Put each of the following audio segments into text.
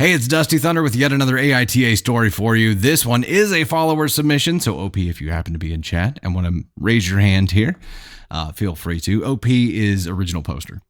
Hey, it's Dusty Thunder with yet another AITA story for you. This one is a follower submission, so OP, if you happen to be in chat and want to raise your hand here, feel free to. OP is original poster.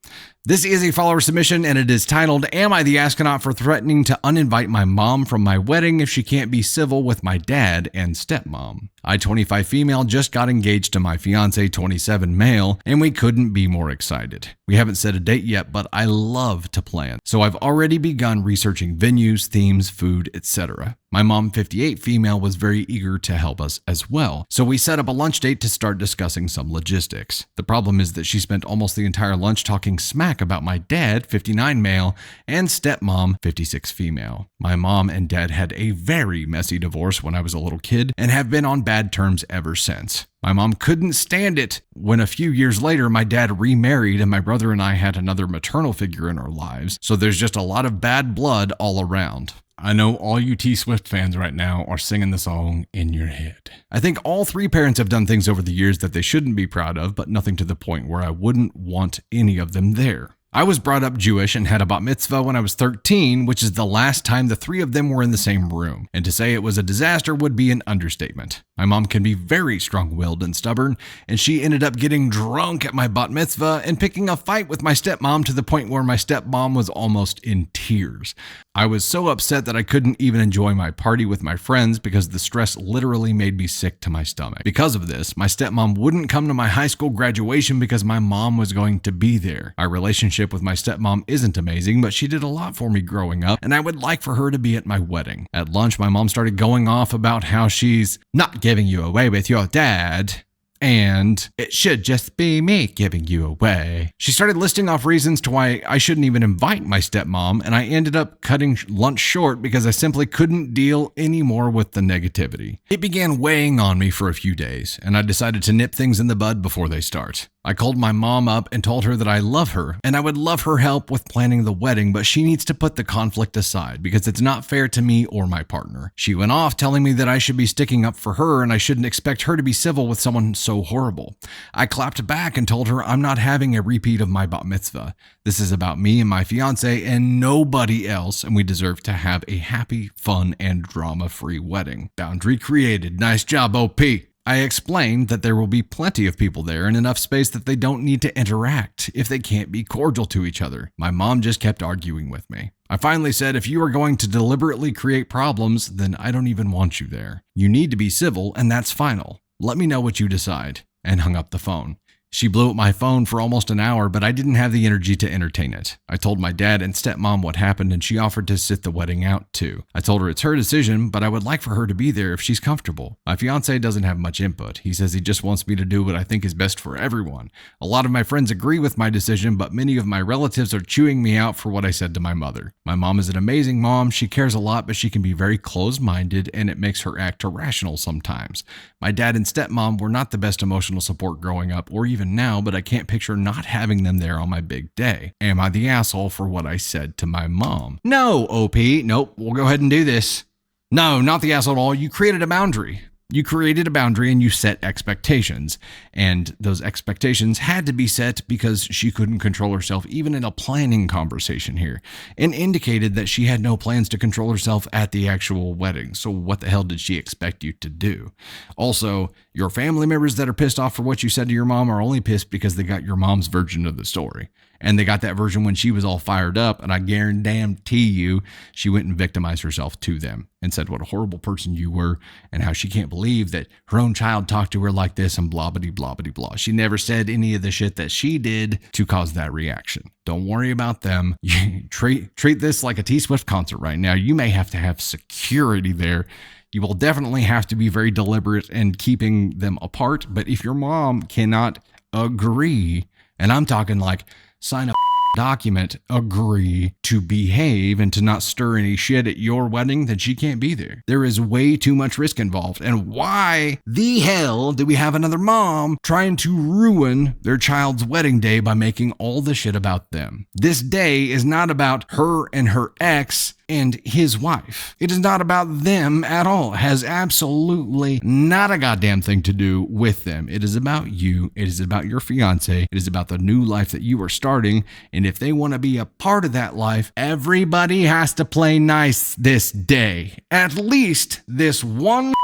This is a follower submission, and it is titled, Am I the Astronaut for Threatening to Uninvite My Mom from My Wedding If She Can't Be Civil with My Dad and Stepmom? I, 25 female, just got engaged to my fiance, 27 male, and we couldn't be more excited. We haven't set a date yet, but I love to plan, so I've already begun researching venues, themes, food, etc. My mom, 58 female, was very eager to help us as well, so we set up a lunch date to start discussing some logistics. The problem is that she spent almost the entire lunch talking smack about my dad, 59 male, and stepmom, 56 female. My mom and dad had a very messy divorce when I was a little kid and have been on bad terms ever since. My mom couldn't stand it when a few years later my dad remarried and my brother and I had another maternal figure in our lives, so there's just a lot of bad blood all around. I know all you T-Swift fans right now are singing the song in your head. I think all three parents have done things over the years that they shouldn't be proud of, but nothing to the point where I wouldn't want any of them there. I was brought up Jewish and had a bat mitzvah when I was 13, which is the last time the three of them were in the same room, and to say it was a disaster would be an understatement. My mom can be very strong-willed and stubborn, and she ended up getting drunk at my bat mitzvah and picking a fight with my stepmom to the point where my stepmom was almost in tears. I was so upset that I couldn't even enjoy my party with my friends because the stress literally made me sick to my stomach. Because of this, my stepmom wouldn't come to my high school graduation because my mom was going to be there. Our relationship with my stepmom isn't amazing, but she did a lot for me growing up, and I would like for her to be at my wedding. At lunch, my mom started going off about how she's not giving you away with your dad, and it should just be me giving you away. She started listing off reasons to why I shouldn't even invite my stepmom, and I ended up cutting lunch short because I simply couldn't deal anymore with the negativity. It began weighing on me for a few days, and I decided to nip things in the bud before they start. I called my mom up and told her that I love her and I would love her help with planning the wedding, but she needs to put the conflict aside because it's not fair to me or my partner. She went off telling me that I should be sticking up for her and I shouldn't expect her to be civil with someone so horrible. I clapped back and told her I'm not having a repeat of my bat mitzvah. This is about me and my fiance and nobody else, and we deserve to have a happy, fun, and drama-free wedding. Boundary created. Nice job, OP. I explained that there will be plenty of people there and enough space that they don't need to interact if they can't be cordial to each other. My mom just kept arguing with me. I finally said, if you are going to deliberately create problems, then I don't even want you there. You need to be civil, and that's final. Let me know what you decide, and hung up the phone. She blew up my phone for almost an hour, but I didn't have the energy to entertain it. I told my dad and stepmom what happened, and she offered to sit the wedding out too. I told her it's her decision, but I would like for her to be there if she's comfortable. My fiance doesn't have much input. He says he just wants me to do what I think is best for everyone. A lot of my friends agree with my decision, but many of my relatives are chewing me out for what I said to my mother. My mom is an amazing mom. She cares a lot, but she can be very closed-minded, and it makes her act irrational sometimes. My dad and stepmom were not the best emotional support growing up, or even now, but I can't picture not having them there on my big day. Am I the asshole for what I said to my mom? No, OP. Nope. We'll go ahead and do this. No, not the asshole at all. You created a boundary. You created a boundary and you set expectations. And those expectations had to be set because she couldn't control herself even in a planning conversation here, and indicated that she had no plans to control herself at the actual wedding. So what the hell did she expect you to do? Also, your family members that are pissed off for what you said to your mom are only pissed because they got your mom's version of the story. And they got that version when she was all fired up, and I guarantee you she went and victimized herself to them and said what a horrible person you were and how she can't believe that her own child talked to her like this and blah, blah, blah, blah, blah. She never said any of the shit that she did to cause that reaction. Don't worry about them. You treat this like a T-Swift concert right now. You may have to have security there. You will definitely have to be very deliberate in keeping them apart. But if your mom cannot agree, and I'm talking like sign a document, agree to behave and to not stir any shit at your wedding, then she can't be there. There is way too much risk involved. And why the hell do we have another mom trying to ruin their child's wedding day by making all the shit about them? This day is not about her and her ex and his wife. It is not about them at all. It has absolutely not a goddamn thing to do with them. It is about you. It is about your fiance. It is about the new life that you are starting. And if they want to be a part of that life, everybody has to play nice this day. At least this one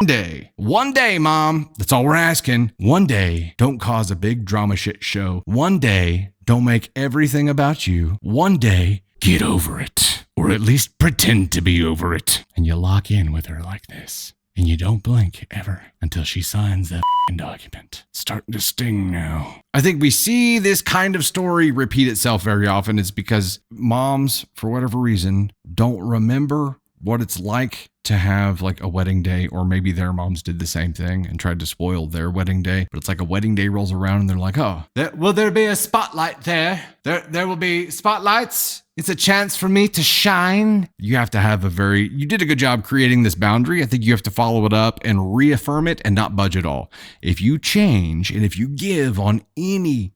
day. One day, Mom. That's all we're asking. One day, don't cause a big drama shit show. One day, don't make everything about you. One day, get over it. Or at least pretend to be over it. And you lock in with her like this. And you don't blink ever until she signs that document. It's starting to sting now. I think we see this kind of story repeat itself very often. It's because moms, for whatever reason, don't remember what it's like to have like a wedding day, or maybe their moms did the same thing and tried to spoil their wedding day. But it's like a wedding day rolls around and they're like, oh, will there be a spotlight there? There will be spotlights. It's a chance for me to shine. You have to have you did a good job creating this boundary. I think you have to follow it up and reaffirm it and not budge at all. If you change and if you give on any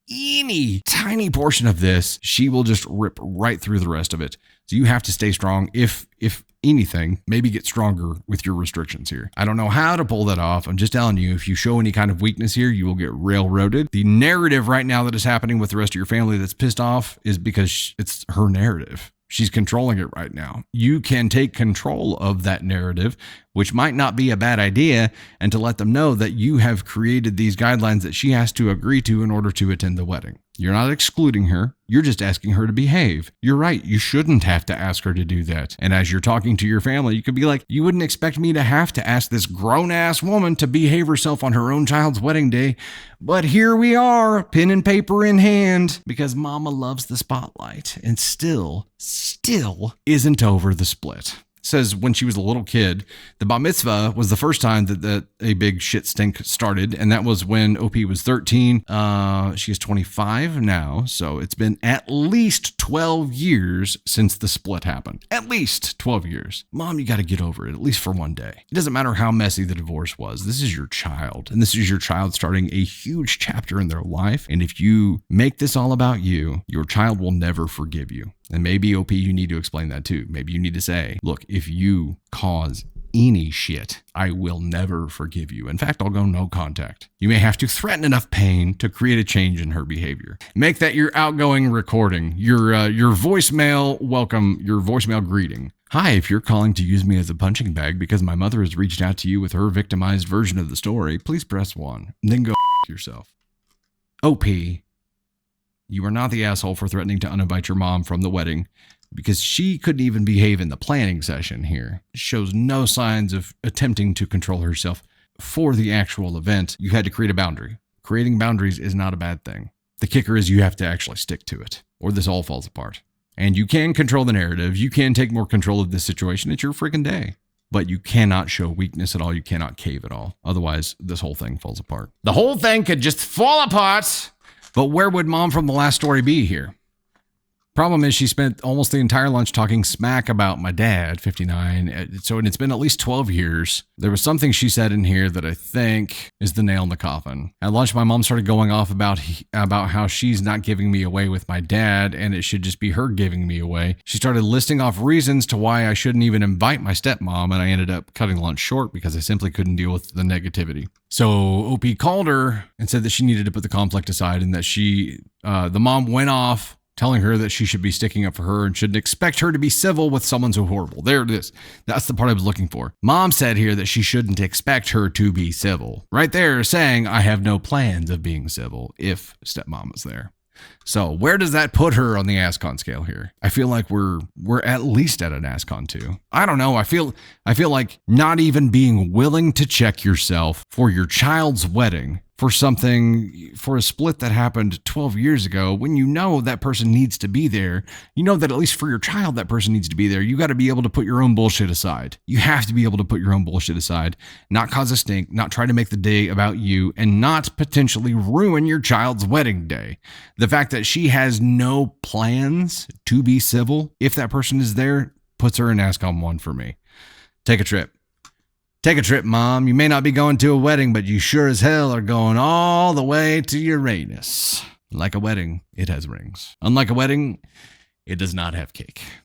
tiny portion of this, she will just rip right through the rest of it. So you have to stay strong. If anything, maybe get stronger with your restrictions here. I don't know how to pull that off. I'm just telling you, if you show any kind of weakness here, you will get railroaded. The narrative right now that is happening with the rest of your family that's pissed off is because it's her narrative. She's controlling it right now. You can take control of that narrative, which might not be a bad idea, and to let them know that you have created these guidelines that she has to agree to in order to attend the wedding. You're not excluding her. You're just asking her to behave. You're right. You shouldn't have to ask her to do that. And as you're talking to your family, you could be like, you wouldn't expect me to have to ask this grown-ass woman to behave herself on her own child's wedding day. But here we are, pen and paper in hand, because mama loves the spotlight and still isn't over the split. Says when she was a little kid, the bat mitzvah was the first time that a big shit stink started. And that was when OP was 13. She is 25 now. So it's been at least 12 years since the split happened. At least 12 years. Mom, you got to get over it, at least for one day. It doesn't matter how messy the divorce was. This is your child. And this is your child starting a huge chapter in their life. And if you make this all about you, your child will never forgive you. And maybe, OP, you need to explain that too. Maybe you need to say, look, if you cause any shit, I will never forgive you. In fact, I'll go no contact. You may have to threaten enough pain to create a change in her behavior. Make that your outgoing recording, your voicemail welcome, your voicemail greeting. Hi, if you're calling to use me as a punching bag because my mother has reached out to you with her victimized version of the story, please press 1. Then go yourself. OP. You are not the asshole for threatening to uninvite your mom from the wedding, because she couldn't even behave in the planning session here. She shows no signs of attempting to control herself for the actual event. You had to create a boundary. Creating boundaries is not a bad thing. The kicker is you have to actually stick to it, or this all falls apart. And you can control the narrative. You can take more control of this situation. It's your freaking day. But you cannot show weakness at all. You cannot cave at all. Otherwise, this whole thing falls apart. The whole thing could just fall apart. But where would mom from the last story be here? Problem is she spent almost the entire lunch talking smack about my dad, 59. So it's been at least 12 years. There was something she said in here that I think is the nail in the coffin. At lunch, my mom started going off about how she's not giving me away with my dad and it should just be her giving me away. She started listing off reasons to why I shouldn't even invite my stepmom, and I ended up cutting lunch short because I simply couldn't deal with the negativity. So OP called her and said that she needed to put the conflict aside and that the mom went off telling her that she should be sticking up for her and shouldn't expect her to be civil with someone so horrible. There it is. That's the part I was looking for. Mom said here that she shouldn't expect her to be civil. Right there saying I have no plans of being civil if stepmom is there. So where does that put her on the ascon scale here? I feel like we're at least at an ascon 2. I don't know. I feel like not even being willing to check yourself for your child's wedding for a split that happened 12 years ago, when you know that person needs to be there, you know that at least for your child, that person needs to be there. You got to be able to put your own bullshit aside. You have to be able to put your own bullshit aside, not cause a stink, not try to make the day about you, and not potentially ruin your child's wedding day. The fact that she has no plans to be civil, if that person is there, puts her in ascon 1 for me. Take a trip. Take a trip, Mom. You may not be going to a wedding, but you sure as hell are going all the way to Uranus. Like a wedding, it has rings. Unlike a wedding, it does not have cake.